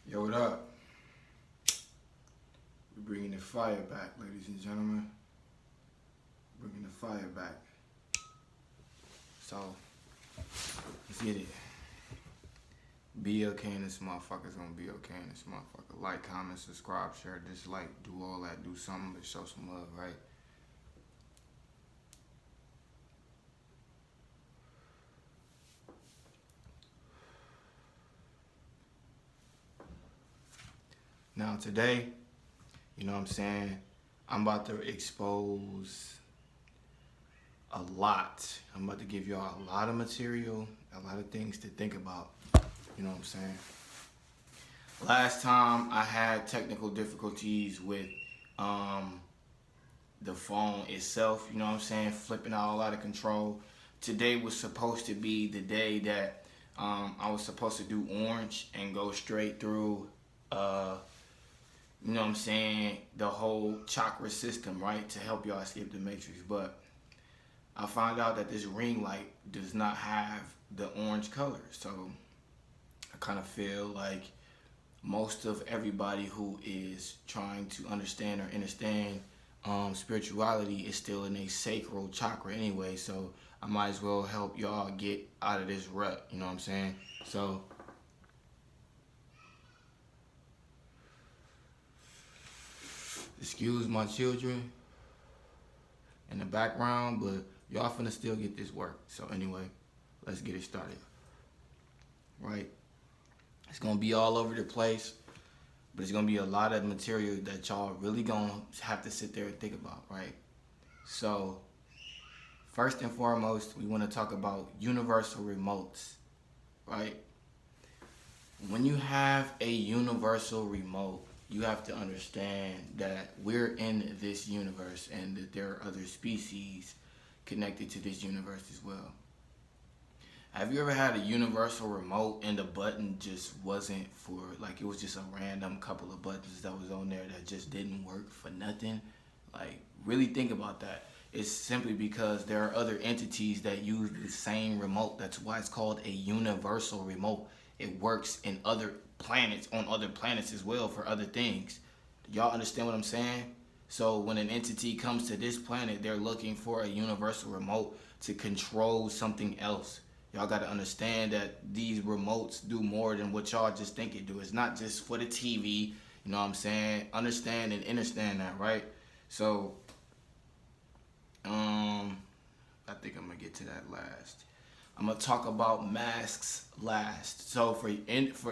Yo, what up? We're bringing the fire back, ladies and gentlemen. Bringing the fire back. So, let's get it. Be okay in this motherfucker's gonna be okay in this motherfucker. Like, comment, subscribe, share, dislike, do all that, do something to show some love, right? Now today, you know what I'm saying, I'm about to expose a lot. I'm about to give y'all a lot of material, a lot of things to think about. You know what I'm saying? Last time I had technical difficulties with the phone itself, you know what I'm saying, flipping all out of control. Today was supposed to be the day that I was supposed to do orange and go straight through you know what I'm saying, the whole chakra system, right, to help y'all escape the matrix. But I found out that this ring light does not have the orange color. So I kind of feel like most of everybody who is trying to understand or understand spirituality is still in a sacral chakra anyway. So I might as well help y'all get out of this rut, you know what I'm saying? So excuse my children in the background, but y'all finna still get this work. So anyway, let's get it started. Right? It's gonna be all over the place, but it's gonna be a lot of material that y'all really gonna have to sit there and think about, right? So first and foremost, we wanna talk about universal remotes, right? When you have a universal remote, you have to understand that we're in this universe and that there are other species connected to this universe as well. Have you ever had a universal remote and the button just wasn't for, like, it was just a random couple of buttons that was on there that just didn't work for nothing? Like, really think about that. It's simply because there are other entities that use the same remote. That's why it's called a universal remote. It works in other planets, on other planets as well for other things. Y'all understand what I'm saying? So when an entity comes to this planet, they're looking for a universal remote to control something else. Y'all got to understand that these remotes do more than what y'all just think it do. It's not just for the TV, you know what I'm saying? Understand and understand that, right? So, I think I'm gonna get to that last. I'm gonna talk about masks last. So for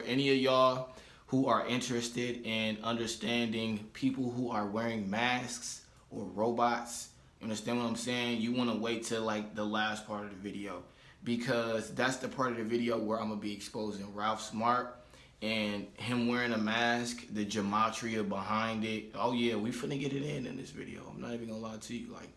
any of y'all who are interested in understanding people who are wearing masks or robots, you understand what I'm saying? You wanna wait till like the last part of the video, because that's the part of the video where I'm gonna be exposing Ralph Smart and him wearing a mask, the gematria behind it. Oh yeah, we finna get it in this video. I'm not even gonna lie to you. Like,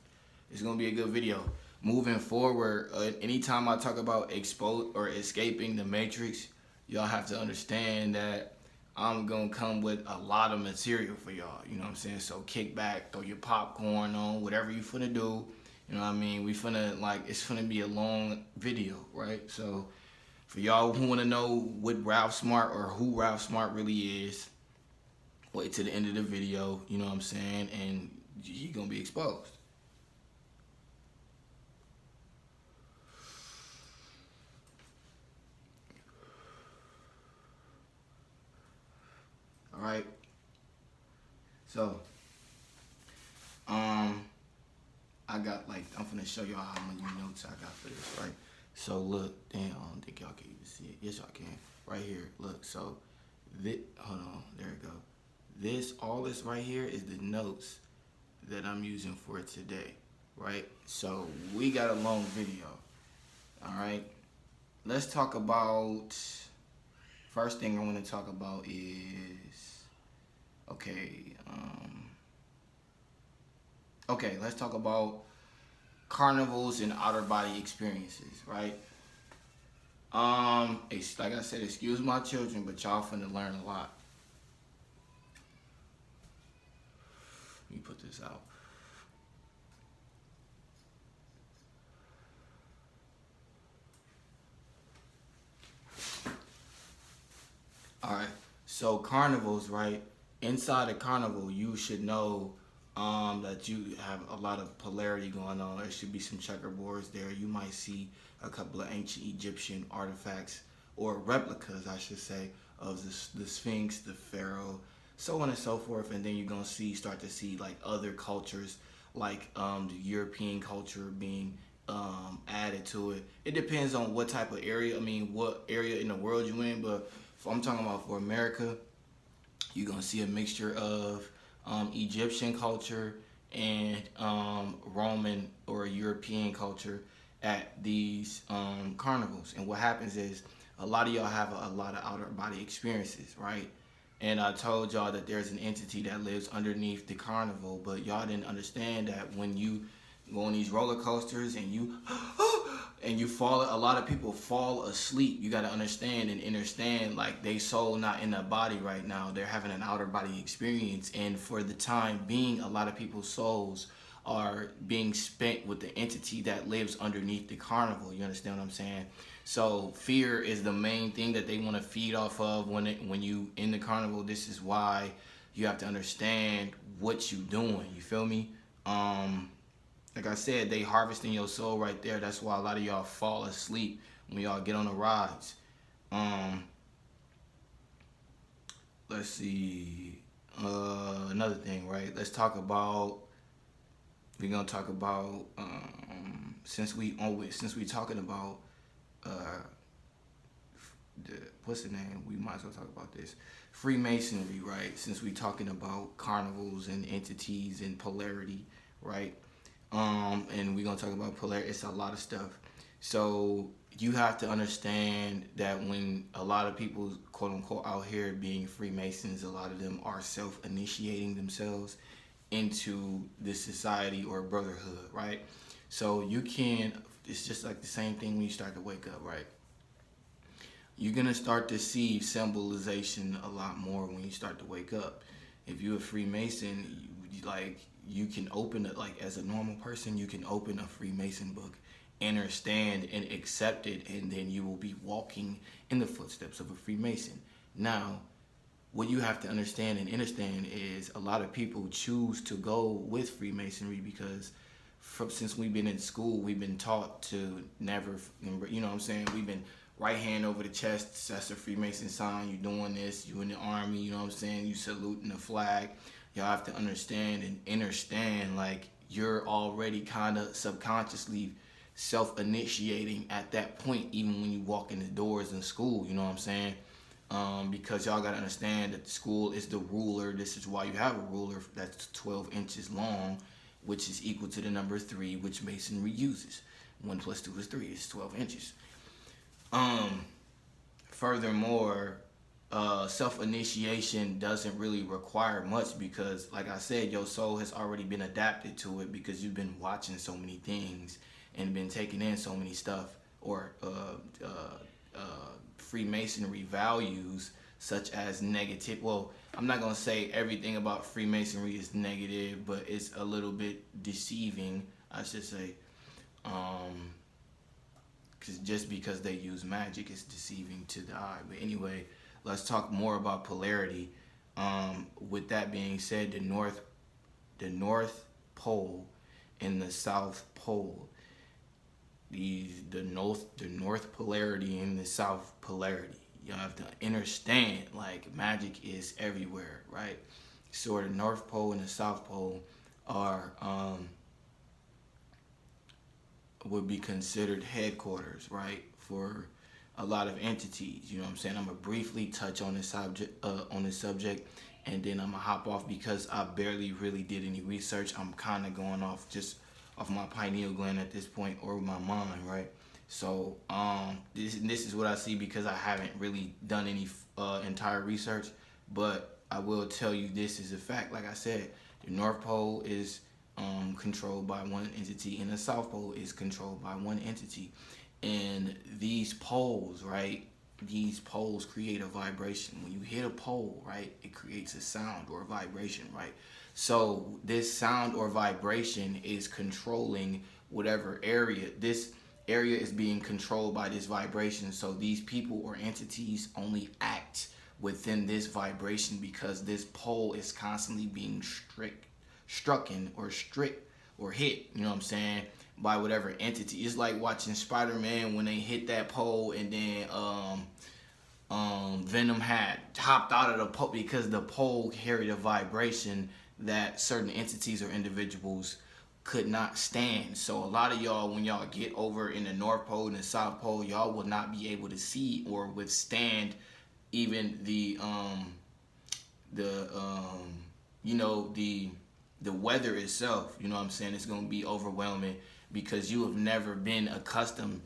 it's gonna be a good video. Moving forward, anytime I talk about expose or escaping the matrix, y'all have to understand that I'm gonna come with a lot of material for y'all. You know what I'm saying? So kick back, throw your popcorn on, whatever you finna do. You know what I mean? We finna, like, it's finna be a long video, right? So for y'all who wanna know what Ralph Smart or who Ralph Smart really is, wait to the end of the video, you know what I'm saying? And he gonna be exposed. All right. So, I got, like, I'm finna show y'all how many notes I got for this, right? So look, damn, I don't think y'all can even see it. Yes, y'all can. Right here, look. So, hold on, there we go. All this right here is the notes that I'm using for today, right? So we got a long video. All right. Let's talk about. First thing I want to talk about is, okay, let's talk about carnivals and outer body experiences, right? Like I said, excuse my children, but y'all finna learn a lot. Let me put this out. All right. So carnivals, right? Inside a carnival, you should know that you have a lot of polarity going on. There should be some checkerboards there. You might see a couple of ancient Egyptian artifacts or replicas, I should say, of the Sphinx, the Pharaoh, so on and so forth. And then you're gonna start to see like other cultures, like the European culture being added to it. It depends on what type of area. I mean, what area in the world you're in, but I'm talking about for America, you're gonna see a mixture of Egyptian culture and Roman or European culture at these carnivals. And what happens is a lot of y'all have a lot of outer body experiences, right? And I told y'all that there's an entity that lives underneath the carnival, but y'all didn't understand that when you go on these roller coasters and you and you fall, a lot of people fall asleep. You got to understand and understand, like, they soul not in the body right now. They're having an outer body experience, and for the time being, a lot of people's souls are being spent with the entity that lives underneath the carnival. You understand what I'm saying? So fear is the main thing that they want to feed off of when you in the carnival. This is why you have to understand what you doing. You feel me? Like I said, they harvesting your soul right there. That's why a lot of y'all fall asleep when y'all get on the rides. Let's see. Another thing, right? We're gonna talk about since we talking about what's the name? We might as well talk about this. Freemasonry, right? Since we talking about carnivals and entities and polarity, right? And we're gonna talk about polarity. It's a lot of stuff. So you have to understand that when a lot of people, quote unquote, out here being Freemasons, a lot of them are self-initiating themselves into this society or brotherhood, right? So it's just like the same thing when you start to wake up, right? You're gonna start to see symbolization a lot more when you start to wake up. If you're a Freemason, you can open it, like, as a normal person, you can open a Freemason book, understand and accept it, and then you will be walking in the footsteps of a Freemason. Now, what you have to understand is a lot of people choose to go with Freemasonry because since we've been in school, we've been taught to never, you know what I'm saying? We've been right hand over the chest, that's a Freemason sign, you doing this, you in the army, you know what I'm saying? You saluting the flag. Y'all have to understand and understand, like, you're already kind of subconsciously self-initiating at that point, even when you walk in the doors in school, you know what I'm saying? Because y'all got to understand that the school is the ruler. This is why you have a ruler that's 12 inches long, which is equal to the number 3, which Masonry uses. 1 plus 2 is 3. It's 12 inches. Furthermore, self-initiation doesn't really require much because, like I said, your soul has already been adapted to it because you've been watching so many things and been taking in so many stuff, or Freemasonry values such as negative. Well, I'm not gonna say everything about Freemasonry is negative, but it's a little bit deceiving, I should say. Because they use magic, it's deceiving to the eye. But anyway, let's talk more about polarity. With that being said, the North Pole and the South Pole, the North polarity and the South polarity. You have to understand, like, magic is everywhere, right? So the North Pole and the South Pole are would be considered headquarters, right, for a lot of entities. You know what I'm saying? I'm gonna briefly touch on this subject, and then I'm gonna hop off because I barely really did any research. I'm kind of going off just off my pineal gland at this point, or my mind, right? So this is what I see because I haven't really done any entire research, but I will tell you this is a fact. Like I said, the North Pole is controlled by one entity, and the South Pole is controlled by one entity. And these poles, right? These poles create a vibration. When you hit a pole, right, it creates a sound or a vibration, right? So this sound or vibration is controlling whatever area. This area is being controlled by this vibration. So these people or entities only act within this vibration, because this pole is constantly being strucken or strict or hit, you know what I'm saying, by whatever entity. It's like watching Spider-Man when they hit that pole, and then Venom had hopped out of the pole because the pole carried a vibration that certain entities or individuals could not stand. So a lot of y'all, when y'all get over in the North Pole and the South Pole, y'all will not be able to see or withstand even the weather itself. You know what I'm saying? It's going to be overwhelming because you haven't been accustomed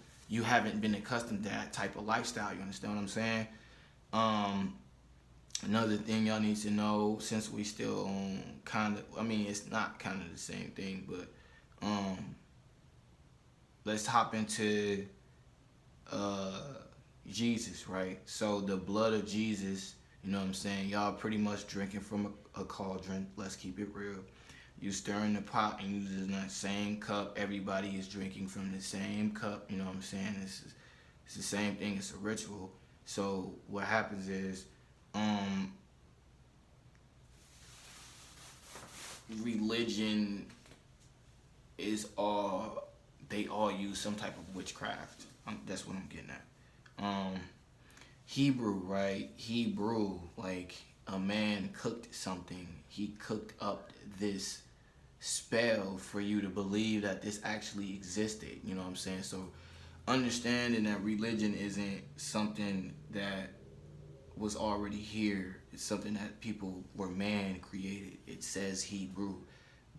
to that type of lifestyle. You understand what I'm saying? Another thing y'all need to know, since we still on it's not kind of the same thing, but let's hop into Jesus, right? So the blood of Jesus, you know what I'm saying? Y'all pretty much drinking from a cauldron. Let's keep it real. You stir in the pot and using that same cup. Everybody is drinking from the same cup. You know what I'm saying? It's the same thing. It's a ritual. So what happens is, religion is they all use some type of witchcraft. That's what I'm getting at. Hebrew, right? Hebrew, like a man cooked something. He cooked up this spell for you to believe that this actually existed. You know what I'm saying? So understanding that religion isn't something that was already here. It's something that people were man created. It says he brew.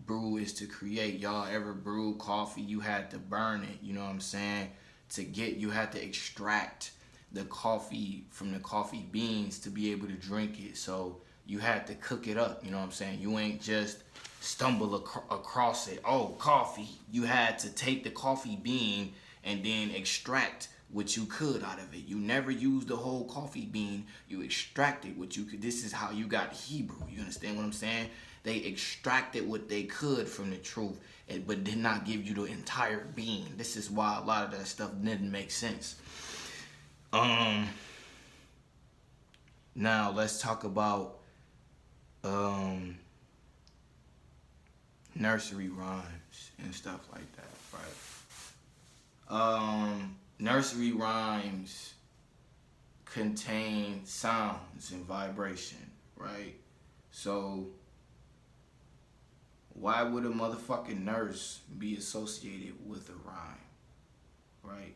Brew is to create. Y'all ever brew coffee? You had to burn it. You know what I'm saying? You had to extract the coffee from the coffee beans to be able to drink it. So you had to cook it up. You know what I'm saying? You ain't just stumble across it. Oh, coffee. You had to take the coffee bean and then extract what you could out of it. You never used the whole coffee bean. You extracted what you could. This is how you got Hebrew. You understand what I'm saying? They extracted what they could from the truth, but did not give you the entire bean. This is why a lot of that stuff didn't make sense. Now let's talk about nursery rhymes and stuff like that, right? Nursery rhymes contain sounds and vibration, right? So why would a motherfucking nurse be associated with a rhyme, right?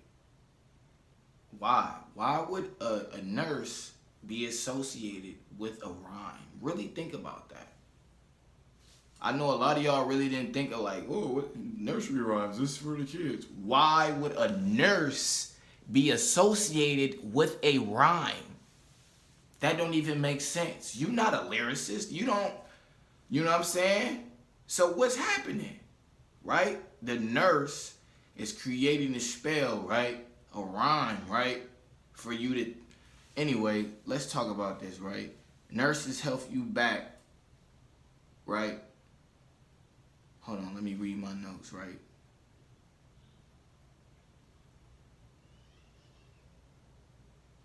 Why would a nurse be associated with a rhyme? Really think about that. I know a lot of y'all really didn't think of like, oh, what nursery rhymes, this is for the kids. Why would a nurse be associated with a rhyme? That don't even make sense. You're not a lyricist. You know what I'm saying? So what's happening, right? The nurse is creating a spell, right? A rhyme, right? For you to, anyway, let's talk about this, right? Nurses help you back, right? Hold on, let me read my notes, right?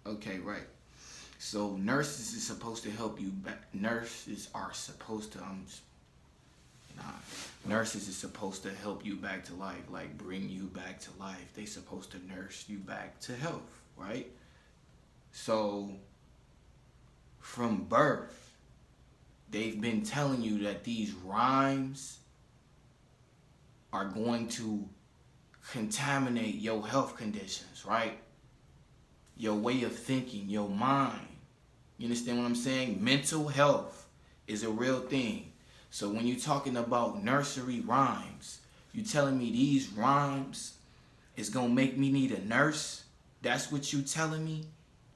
Okay, right. So nurses is supposed to help you back. Nurses are supposed to, nurses is supposed to help you back to life, like bring you back to life. They supposed to nurse you back to health, right? So from birth, they've been telling you that these rhymes are going to contaminate your health conditions, right? Your way of thinking, your mind. You understand what I'm saying? Mental health is a real thing. So when you're talking about nursery rhymes, you telling me these rhymes is gonna make me need a nurse? That's what you telling me?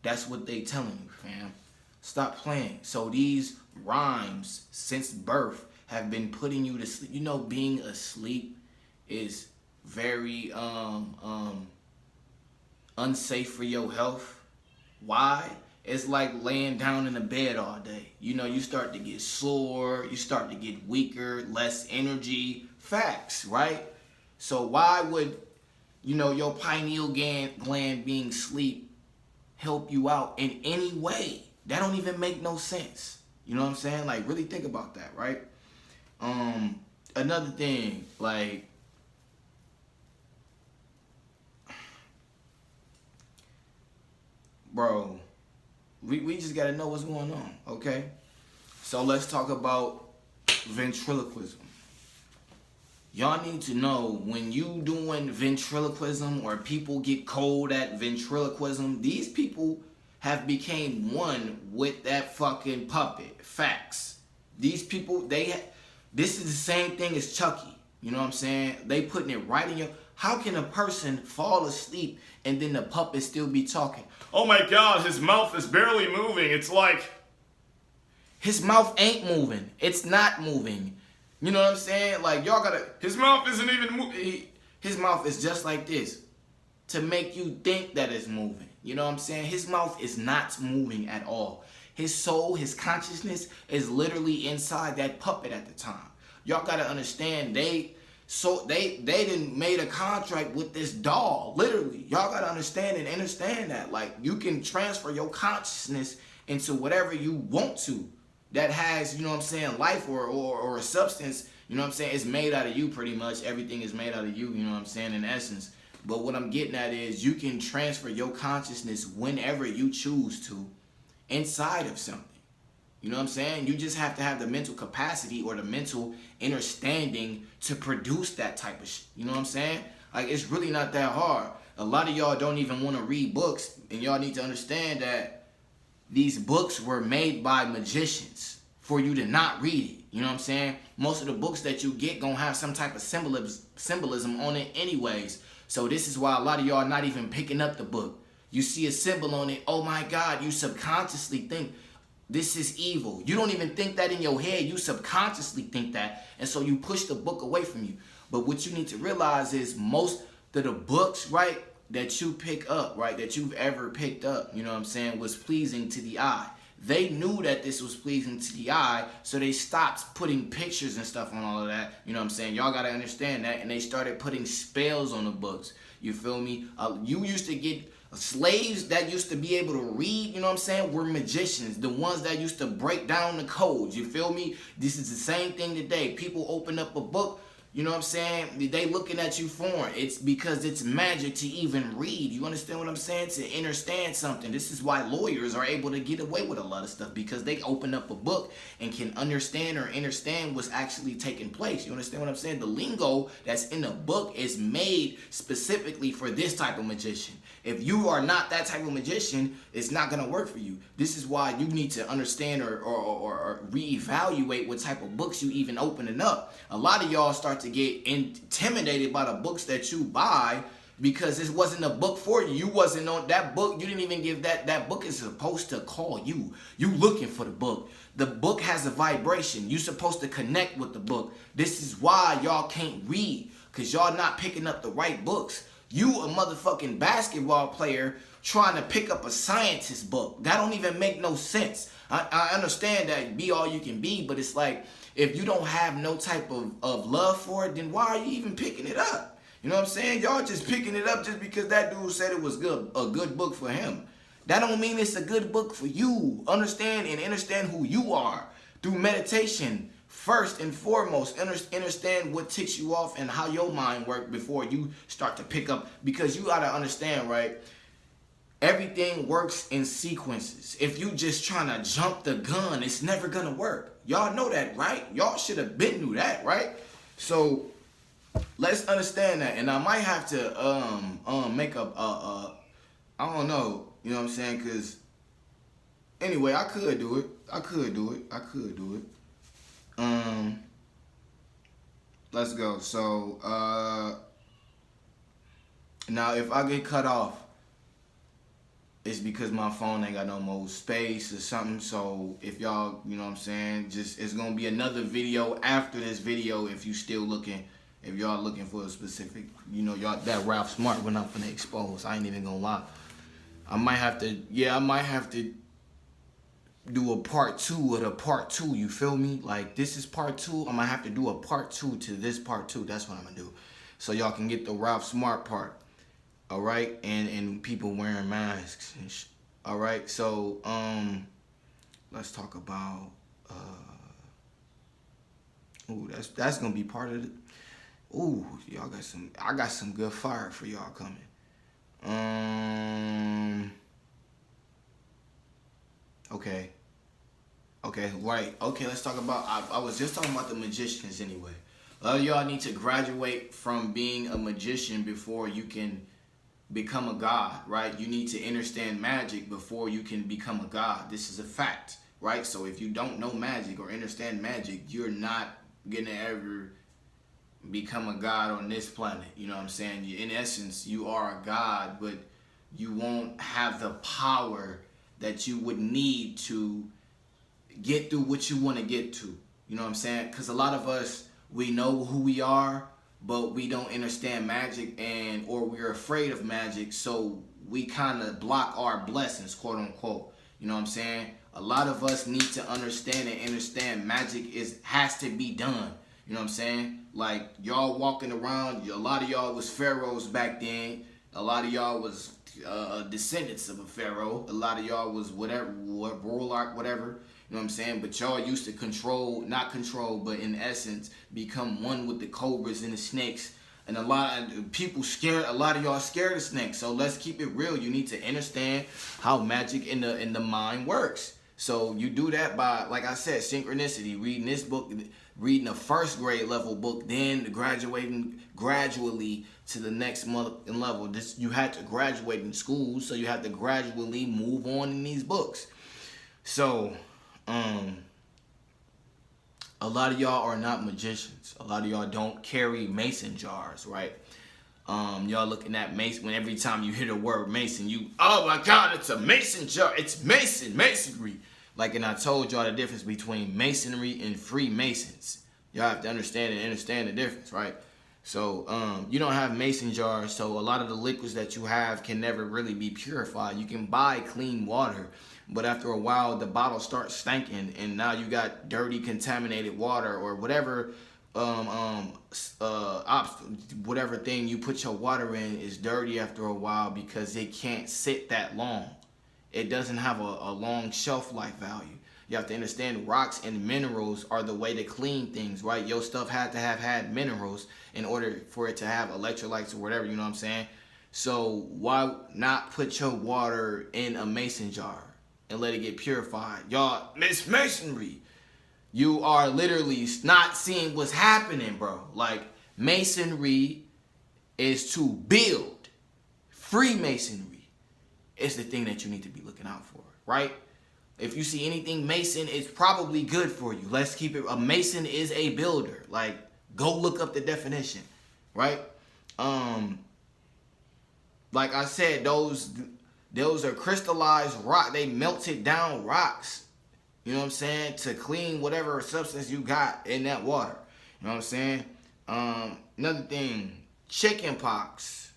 That's what they telling you, fam. Stop playing. So these rhymes since birth have been putting you to sleep. You know, being asleep is very unsafe for your health. Why? It's like laying down in the bed all day. You know, you start to get sore, you start to get weaker, less energy. Facts, right? So why would, your pineal gland being sleep help you out in any way? That don't even make no sense. You know what I'm saying? Like, really think about that, right? Another thing, like, bro, we just gotta know what's going on, okay? So let's talk about ventriloquism. Y'all need to know, when you doing ventriloquism or people get cold at ventriloquism, these people have became one with that fucking puppet. Facts. These people, this is the same thing as Chucky. You know what I'm saying? They putting it right in your... How can a person fall asleep and then the puppet still be talking? Oh my God, his mouth is barely moving. It's like... His mouth ain't moving. It's not moving. You know what I'm saying? Like, y'all gotta... His mouth isn't even moving. His mouth is just like this to make you think that it's moving. You know what I'm saying? His mouth is not moving at all. His soul, his consciousness is literally inside that puppet at the time. Y'all gotta understand, they didn't made a contract with this doll. Literally. Y'all gotta understand and understand that. Like, you can transfer your consciousness into whatever you want to. That has, you know what I'm saying, life or a substance, you know what I'm saying, it's made out of you pretty much. Everything is made out of you, you know what I'm saying, in essence. But what I'm getting at is you can transfer your consciousness whenever you choose to inside of something. You know what I'm saying? You just have to have the mental capacity or the mental understanding to produce that type of shit. You know what I'm saying? Like, it's really not that hard. A lot of y'all don't even want to read books, and y'all need to understand that these books were made by magicians for you to not read it. You know what I'm saying? Most of the books that you get gonna have some type of symbolism on it anyways. So this is why a lot of y'all are not even picking up the book. You see a symbol on it, oh my God, you subconsciously think this is evil. You don't even think that in your head, you subconsciously think that, and so you push the book away from you. But what you need to realize is most of the books, right, that you pick up, right, that you've ever picked up, you know what I'm saying, was pleasing to the eye. They knew that this was pleasing to the eye, so they stopped putting pictures and stuff on all of that, you know what I'm saying? Y'all got to understand that, and they started putting spells on the books, you feel me? You used to get slaves that used to be able to read, you know what I'm saying, were magicians, the ones that used to break down the codes, you feel me? This is the same thing today. People open up a book, you know what I'm saying? They looking at you foreign. It's because it's magic to even read. You understand what I'm saying? To understand something. This is why lawyers are able to get away with a lot of stuff, because they open up a book and can understand what's actually taking place. You understand what I'm saying? The lingo that's in the book is made specifically for this type of magician. If you are not that type of magician, it's not going to work for you. This is why you need to understand or reevaluate what type of books you even opening up. A lot of y'all start to get intimidated by the books that you buy because this wasn't a book for you. You wasn't on that book. You didn't even give that book is supposed to call you. You looking for the book. The book has a vibration. You supposed to connect with the book. This is why y'all can't read, because y'all not picking up the right books. You a motherfucking basketball player trying to pick up a scientist book. That don't even make no sense. I understand that be all you can be, but it's like, if you don't have no type of love for it, then why are you even picking it up? You know what I'm saying? Y'all just picking it up just because that dude said it was a good book for him. That don't mean it's a good book for you. Understand who you are through meditation. First and foremost, understand what ticks you off and how your mind works before you start to pick up. Because you got to understand, right? Everything works in sequences. If you just trying to jump the gun, it's never going to work. Y'all know that, right? Y'all should have been knew that, right? So let's understand that. And I might have to make up I don't know, you know what I'm saying? Because anyway, I could do it. Let's go. So now if I get cut off, it's because my phone ain't got no more space or something. So if y'all, you know what I'm saying, just it's gonna be another video after this video if you still looking, if y'all looking for a specific, you know, y'all that Ralph Smart when I'm finna expose. I ain't even gonna lie. I might have to do a part 2 of the part 2, you feel me? Like, this is part 2, I'm gonna have to do a part 2 to this part 2. That's what I'm gonna do. So y'all can get the Ralph Smart part. All right? And people wearing masks and all right? So let's talk about. Ooh, that's gonna be part of it. Ooh, y'all got some. I got some good fire for y'all coming. Okay. Okay, right. Okay, let's talk about. I was just talking about the magicians anyway. A lot of y'all need to graduate from being a magician before you can become a god, right? You need to understand magic before you can become a god. This is a fact, right? So if you don't know magic or understand magic, you're not gonna ever become a god on this planet. You know what I'm saying? In essence, you are a god, but you won't have the power that you would need to get through what you want to get to. You know what I'm saying? Because a lot of us, we know who we are, but we don't understand magic, and or we're afraid of magic, so we kind of block our blessings, quote unquote. You know what I'm saying? A lot of us need to understand magic has to be done. You know what I'm saying? Like y'all walking around, a lot of y'all was pharaohs back then. A lot of y'all was descendants of a pharaoh. A lot of y'all was whatever, warlock, whatever. You know what I'm saying? But y'all used to not control, but in essence, become one with the cobras and the snakes. And a lot of people a lot of y'all scared of snakes. So let's keep it real. You need to understand how magic in the mind works. So you do that by, like I said, synchronicity, reading this book, reading a first grade level book, then graduating gradually to the next level. You had to graduate in school, so you have to gradually move on in these books. So, a lot of y'all are not magicians. A lot of y'all don't carry mason jars, right? Y'all looking at mason when every time you hear the word mason, oh my God, it's a mason jar. It's masonry. Like, and I told y'all the difference between masonry and Freemasons. Y'all have to understand the difference, right? So, you don't have mason jars, so a lot of the liquids that you have can never really be purified. You can buy clean water, but after a while, the bottle starts stinking, and now you got dirty, contaminated water or whatever, whatever thing you put your water in is dirty after a while because it can't sit that long. It doesn't have a long shelf life value. You have to understand rocks and minerals are the way to clean things, right? Your stuff had to have had minerals in order for it to have electrolytes or whatever, you know what I'm saying? So why not put your water in a mason jar and let it get purified? Y'all, it's masonry. You are literally not seeing what's happening, bro. Like, masonry is to build. Freemasonry is the thing that you need to be looking out for, right? If you see anything mason, it's probably good for you. Let's keep it. A mason is a builder. Like, go look up the definition, right? Like I said, those are crystallized rock. They melted down rocks. You know what I'm saying? To clean whatever substance you got in that water. You know what I'm saying? Another thing, chicken pox.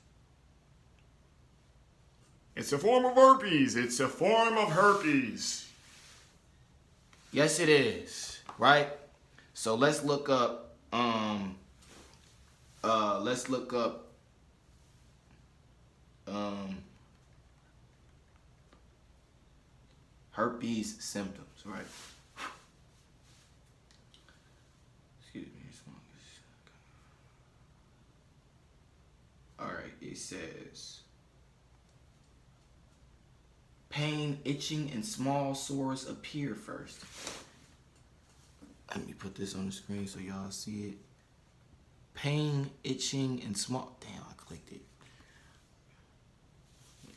It's a form of herpes. It's a form of herpes. Yes, it is. Right? So let's look up. Herpes symptoms. Right? Excuse me. All right. It says pain, itching, and small sores appear first. Let me put this on the screen so y'all see it. Pain, itching, and small... Damn, I clicked it.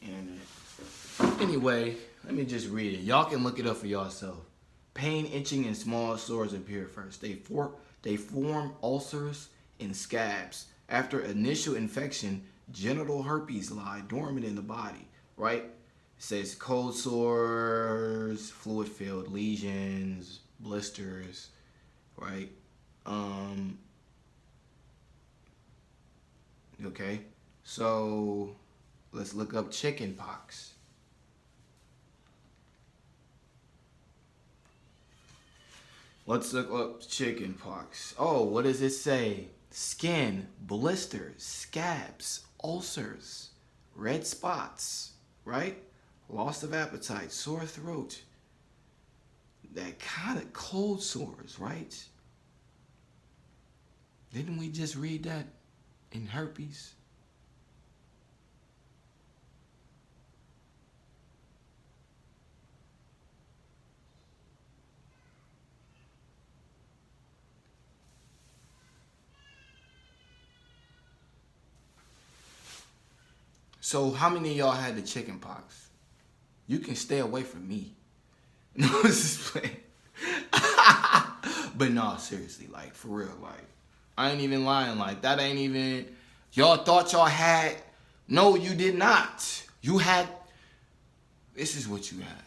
Internet. Anyway, let me just read it. Y'all can look it up for yourself. Pain, itching, and small sores appear first. They form ulcers and scabs. After initial infection, genital herpes lie dormant in the body, right? It says cold sores, fluid-filled lesions, blisters, right? Okay, so let's look up chicken pox. Let's look up chicken pox. Oh, what does it say? Skin, blisters, scabs, ulcers, red spots, right? Loss of appetite, sore throat. that kind of cold sores, right? Didn't we just read that in herpes? So how many of y'all had the chicken pox? You can stay away from me. No, this is playing. But no, seriously, like for real, like I ain't even lying. Like that ain't even. Y'all thought y'all had. No, you did not. You had. This is what you had.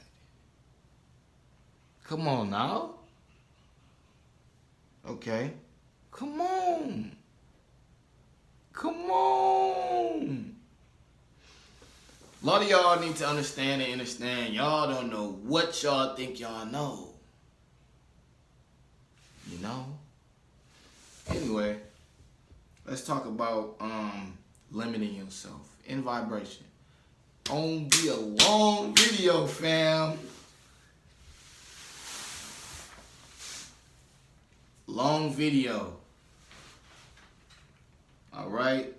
Come on now. Okay. Come on. Come on. A lot of y'all need to understand and understand. Y'all don't know what y'all think y'all know. You know? Anyway, let's talk about limiting yourself in vibration. Gonna be a long video, fam. Long video. All right.